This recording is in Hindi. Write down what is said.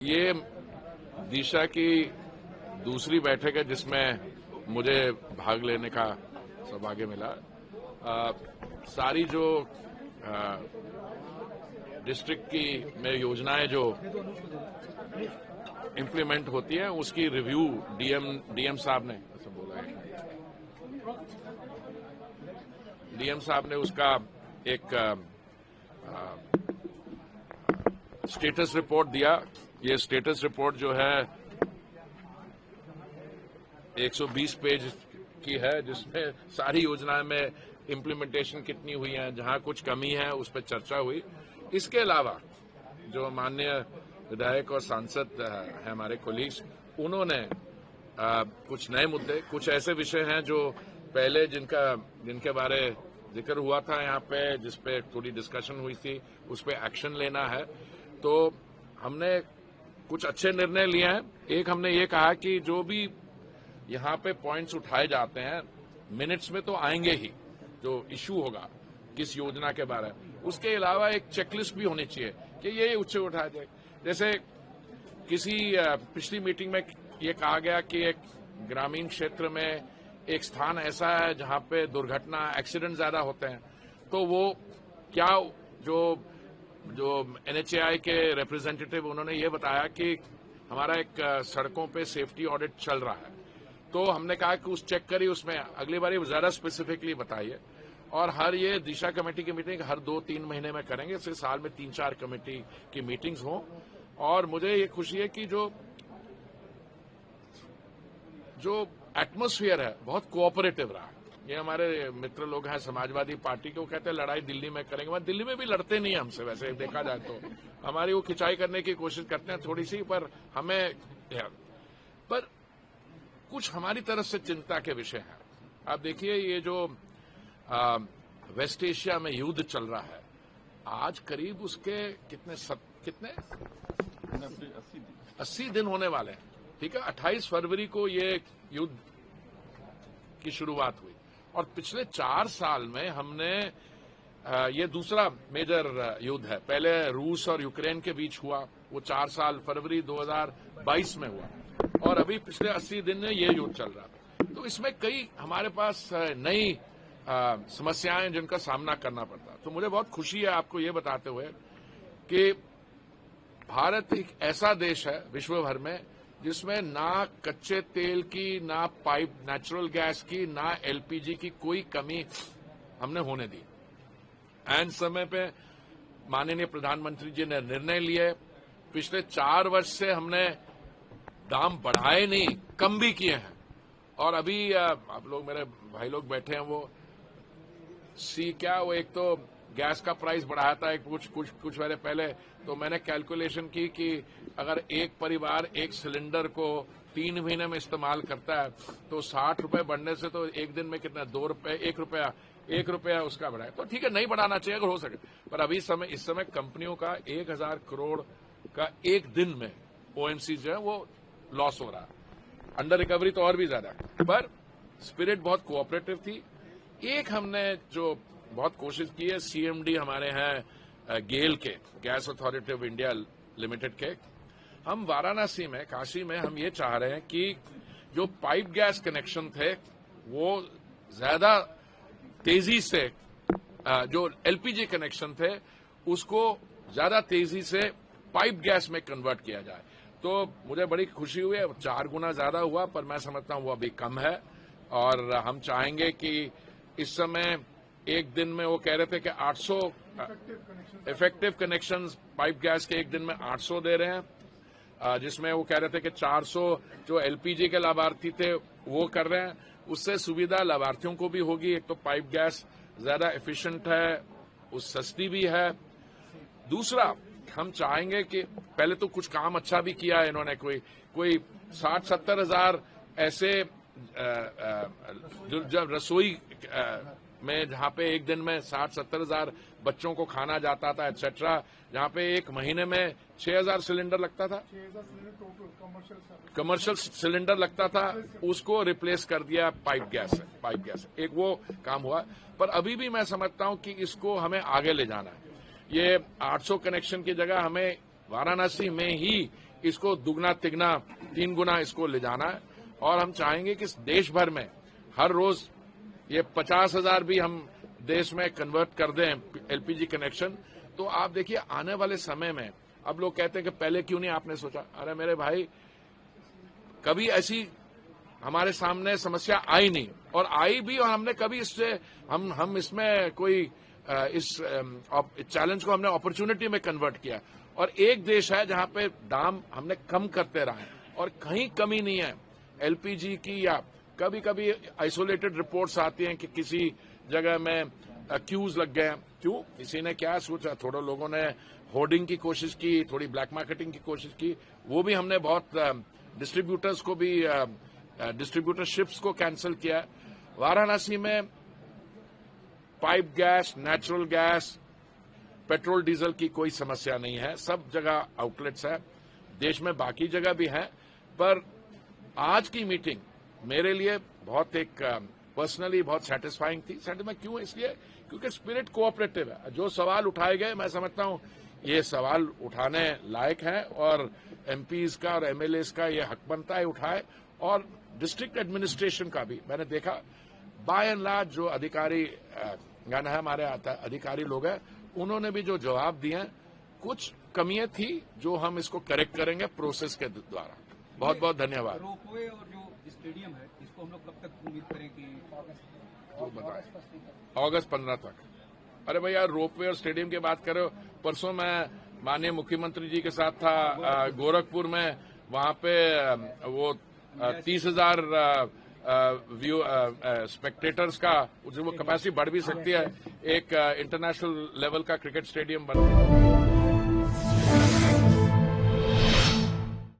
ये दिशा की दूसरी बैठक है जिसमें मुझे भाग लेने का सौभाग्य मिला। सारी जो डिस्ट्रिक्ट की में योजनाएं जो इम्प्लीमेंट होती है उसकी रिव्यू डीएम साहब ने ऐसा बोला है। डीएम साहब ने उसका एक स्टेटस रिपोर्ट दिया। ये स्टेटस रिपोर्ट जो है 120 पेज की है, जिसमें सारी योजनाएं में इम्प्लीमेंटेशन कितनी हुई है, जहां कुछ कमी है उस पर चर्चा हुई। इसके अलावा जो माननीय विधायक और सांसद हैं हमारे कोलीग्स, उन्होंने कुछ नए मुद्दे, कुछ ऐसे विषय हैं जो पहले जिनके बारे जिक्र हुआ था यहाँ पे, जिसपे थोड़ी डिस्कशन हुई थी, उस पर एक्शन लेना है। तो हमने कुछ अच्छे निर्णय लिए हैं। एक हमने ये कहा कि जो भी यहाँ पे पॉइंट्स उठाए जाते हैं मिनट्स में तो आएंगे ही, जो इश्यू होगा किस योजना के बारे में, उसके अलावा एक चेकलिस्ट भी होनी चाहिए कि ये उच्च उठाया जाए। जैसे किसी पिछली मीटिंग में ये कहा गया कि एक ग्रामीण क्षेत्र में एक स्थान ऐसा है जहां पे दुर्घटना एक्सीडेंट ज्यादा होते हैं, तो वो क्या जो एनएचएआई के रिप्रेजेंटेटिव उन्होंने ये बताया कि हमारा एक सड़कों पे सेफ्टी ऑडिट चल रहा है। तो हमने कहा कि उस चेक करिए, उसमें अगली बार ज्यादा स्पेसिफिकली बताइए। और हर ये दिशा कमेटी की मीटिंग हर 2-3 महीने में करेंगे, इससे साल में 3-4 कमेटी की मीटिंग्स हों। और मुझे ये खुशी है कि जो एटमॉस्फेयर है बहुत कोऑपरेटिव रहा। ये हमारे मित्र लोग हैं समाजवादी पार्टी के, वो कहते हैं लड़ाई दिल्ली में करेंगे। वहां दिल्ली में भी लड़ते नहीं है हमसे, वैसे देखा जाए तो हमारी वो खिंचाई करने की कोशिश करते हैं थोड़ी सी, पर कुछ हमारी तरफ से चिंता के विषय हैं। आप देखिए, ये जो वेस्ट एशिया में युद्ध चल रहा है, आज करीब उसके कितने 80 दिन होने वाले हैं। ठीक है, 28 फरवरी को ये युद्ध की शुरुआत हुई और पिछले 4 साल में हमने ये दूसरा मेजर युद्ध है। पहले रूस और यूक्रेन के बीच हुआ, वो 4 साल फरवरी 2022 में हुआ, और अभी पिछले 80 दिन में ये युद्ध चल रहा है। तो इसमें कई हमारे पास नई समस्याएं जिनका सामना करना पड़ता। तो मुझे बहुत खुशी है आपको ये बताते हुए कि भारत एक ऐसा देश है विश्व भर में जिसमें ना कच्चे तेल की, ना पाइप नेचुरल गैस की, ना एलपीजी की कोई कमी हमने होने दी। ऐन समय पे माननीय प्रधानमंत्री जी ने निर्णय लिए। पिछले 4 वर्ष से हमने दाम बढ़ाए नहीं, कम भी किए हैं। और अभी आप लोग, मेरे भाई लोग बैठे हैं, वो वो एक तो गैस का प्राइस बढ़ाया था कुछ महीने पहले। तो मैंने कैलकुलेशन की कि अगर एक परिवार एक सिलेंडर को 3 महीने में इस्तेमाल करता है तो 60 रुपए बढ़ने से तो एक दिन में कितना 2 रुपए, 1 रुपया उसका बढ़ाए। तो ठीक है, नहीं बढ़ाना चाहिए अगर हो सके, पर अभी इस समय कंपनियों का 1000 करोड़ का एक दिन में ओएमसी जो है वो लॉस हो रहा है। अंडर रिकवरी तो और भी ज्यादा, पर स्पिरिट बहुत कोऑपरेटिव थी। एक हमने जो बहुत कोशिश की है, सीएमडी हमारे हैं गेल के, gas authority of India limited के, हम वाराणसी में, काशी में हम ये चाह रहे हैं कि जो पाइप गैस कनेक्शन थे वो ज्यादा तेजी से, जो एलपीजी कनेक्शन थे उसको ज्यादा तेजी से पाइप गैस में कन्वर्ट किया जाए। तो मुझे बड़ी खुशी हुई है, 4 गुना ज्यादा हुआ, पर मैं समझता हूं वो अभी कम है। और हम चाहेंगे कि इस समय एक दिन में, वो कह रहे थे कि 800 इफेक्टिव कनेक्शंस पाइप गैस के एक दिन में 800 दे रहे हैं, जिसमें वो कह रहे थे कि 400 जो एलपीजी के लाभार्थी थे वो कर रहे हैं। उससे सुविधा लाभार्थियों को भी होगी। एक तो पाइप गैस ज्यादा एफिशिएंट है, उस सस्ती भी है। दूसरा, हम चाहेंगे कि पहले तो कुछ काम अच्छा भी किया है इन्होंने, कोई 60-70 हजार ऐसे जब रसोई में, जहां पे एक दिन में 60-70 हजार बच्चों को खाना जाता था एटसेट्रा, जहां पे एक महीने में 6000 सिलेंडर लगता था, कमर्शियल सिलेंडर लगता था, उसको रिप्लेस कर दिया पाइप गैस। एक वो काम हुआ, पर अभी भी मैं समझता हूं कि इसको हमें आगे ले जाना है। ये 800 कनेक्शन की जगह हमें वाराणसी में ही इसको दुगना तिगना 3 गुना इसको ले जाना है। और हम चाहेंगे कि देश भर में हर रोज ये 50,000 भी हम देश में कन्वर्ट कर दें एलपीजी कनेक्शन, तो आप देखिए आने वाले समय में, अब लोग कहते हैं कि पहले क्यों नहीं आपने सोचा। अरे मेरे भाई, कभी ऐसी हमारे सामने समस्या आई नहीं, और आई भी, और हमने कभी इससे हम इसमें कोई इस चैलेंज को हमने अपॉर्चुनिटी में कन्वर्ट किया। और एक देश है जहां पे दाम हमने कम करते रहे और कहीं कमी नहीं है एलपीजी की। या कभी कभी आइसोलेटेड रिपोर्ट्स आती हैं कि किसी जगह में क्यूज लग गए। क्यों? किसी ने क्या सोचा, थोड़ा लोगों ने होर्डिंग की कोशिश की, थोड़ी ब्लैक मार्केटिंग की कोशिश की, वो भी हमने बहुत डिस्ट्रीब्यूटर्स को भी डिस्ट्रीब्यूटरशिप्स को कैंसिल किया। वाराणसी में pipe gas, natural gas, petrol diesel की कोई समस्या नहीं है, सब जगह आउटलेट्स है। देश में बाकी जगह भी है। पर आज की मीटिंग मेरे लिए बहुत एक पर्सनली बहुत सेटिस्फाइंग थी। सेटिस्फाइंग क्यों? इसलिए क्योंकि स्पिरिट कोऑपरेटिव है। जो सवाल उठाए गए, मैं समझता हूं ये सवाल उठाने लायक है, और एमपीज का और एमएलएस का ये हक बनता है उठाए। और डिस्ट्रिक्ट एडमिनिस्ट्रेशन का भी मैंने देखा, बाय एंड लार्ज जो अधिकारी गण है, हमारे अधिकारी लोग हैं, उन्होंने भी जो जवाब दिए, कुछ कमियां थी जो हम इसको करेक्ट करेंगे प्रोसेस के द्वारा। बहुत बहुत धन्यवाद। रोपवे और जो स्टेडियम है, इसको हम लोग कब तक उम्मीद करें कि अगस्त 15 तक। अरे भैया, रोपवे और स्टेडियम की बात कर रहे हो। परसों मैं माननीय मुख्यमंत्री जी के साथ था गोरखपुर में, वहां पे वो 30,000 स्पेक्टेटर्स का वो कैपेसिटी बढ़ भी सकती है। एक इंटरनेशनल लेवल का क्रिकेट स्टेडियम बन